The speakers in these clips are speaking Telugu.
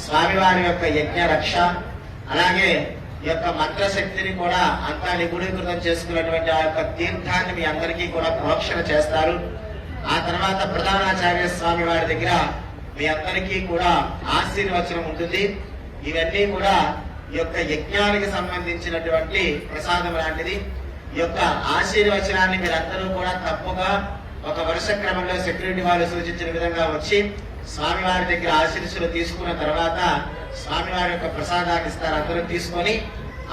స్వామివారి యొక్క యజ్ఞ రక్ష అలాగే ఈ యొక్క మంత్రశక్తిని కూడా అంతా నిగుడీకృతం చేసుకున్నటువంటి ఆ యొక్క తీర్థాన్ని మీ అందరికీ కూడా ప్రోక్షణ చేస్తారు. ఆ తర్వాత ప్రధానాచార్య స్వామి వారి దగ్గర మీ అందరికీ కూడా ఆశీర్వచనం ఉంటుంది. ఇవన్నీ కూడా ఈ యొక్క యజ్ఞానికి సంబంధించినటువంటి ప్రసాదం లాంటిది. ఈ యొక్క ఆశీర్వచనాన్ని మీరందరూ కూడా తప్పుగా ఒక వరుస క్రమంలో సెక్యూరిటీ వాళ్ళు సూచించిన విధంగా వచ్చి స్వామివారి దగ్గర ఆశీర్సులు తీసుకున్న తర్వాత స్వామివారి యొక్క ప్రసాదాన్ని ఇస్తారు. అందరూ తీసుకొని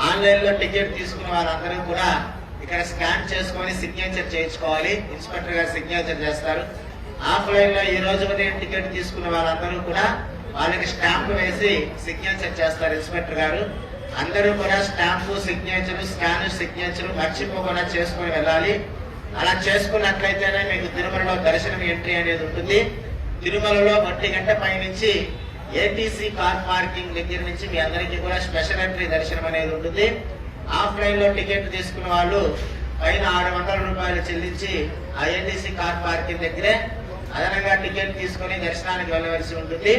ఆన్లైన్ లో టికెట్ తీసుకున్న వాళ్ళందరూ కూడా ఇక్కడ స్కాన్ చేసుకొని సిగ్నేచర్ చేయించుకోవాలి. ఇన్స్పెక్టర్ గారు సిగ్నేచర్ చేస్తారు. ఆఫ్లైన్ లో ఈ రోజు ఉదయం టికెట్ తీసుకున్న వాళ్ళందరూ కూడా వాళ్ళకి స్టాంప్ వేసి సిగ్నేచర్ చేస్తారు ఇన్స్పెక్టర్ గారు. అందరూ కూడా స్టాంపు సిగ్నేచర్ స్కాన్ సిగ్నేచర్ మర్చిపోకుండా చేసుకుని వెళ్ళాలి. అలా చేసుకున్నట్లయితేనే మీకు తిరుమలలో దర్శనం ఎంట్రీ అనేది ఉంటుంది. తిరుమలలో 1 గంట పైనుంచి ఏటీసీ కార్ పార్కింగ్ దగ్గర నుంచి మీ అందరికీ కూడా స్పెషల్ ఎంట్రీ దర్శనం అనేది ఉంటుంది. ఆఫ్లైన్ లో టికెట్ తీసుకున్న వాళ్ళు పైన 600 రూపాయలు చెల్లించి ఆ ఏటీసీ కార్ పార్కింగ్ దగ్గరే అదనంగా టికెట్ తీసుకుని దర్శనానికి వెళ్ళవలసి ఉంటుంది.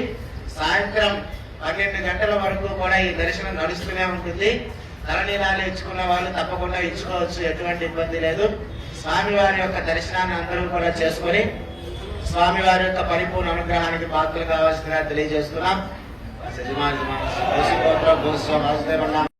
సాయంత్రం 12 గంటల వరకు కూడా ఈ దర్శనం నడుస్తూనే ఉంటుంది. తలనీలాలు ఇచ్చుకున్న వాళ్ళు తప్పకుండా ఇచ్చుకోవచ్చు, ఎటువంటి ఇబ్బంది లేదు. స్వామివారి యొక్క దర్శనాన్ని అందరూ కూడా చేసుకొని స్వామివారి యొక్క పరిపూర్ణ అనుగ్రహానికి పాత్రలు కావాల్సిందిగా తెలియజేస్తున్నాం.